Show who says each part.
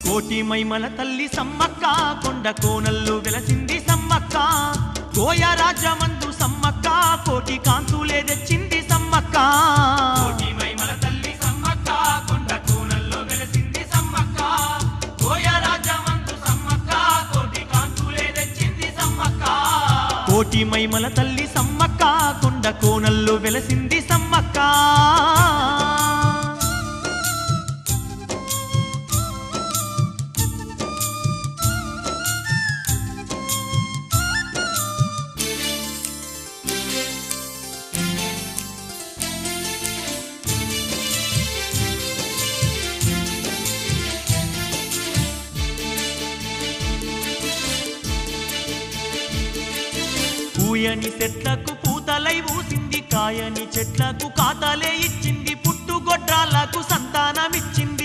Speaker 1: కోటి మైమల తల్లి సమ్మక్క కొండ కోనల్లు వెలసింది సమ్మక్క కోయ రాజ్యమందు సమ్మక్క కోటి కాంతులే తెచ్చింది సమ్మక్క
Speaker 2: కోటి మైమల తల్లి సమ్మక్క కొండ కోనల్లో వెలసింది సమ్మక్క కోయ రాజ్యమందు సమ్మక్క కోటి కాంతులే తెచ్చింది సమ్మక్క
Speaker 1: కోటి మైమల తల్లి సమ్మక్క కొండ కోనల్లు వెలసింది సమ్మక్క పూయని చెట్లకు పూతలై ఊసింది కాయని చెట్లకు కాతలే ఇచ్చింది పుట్టుగొడ్రాలకు సంతానమిచ్చింది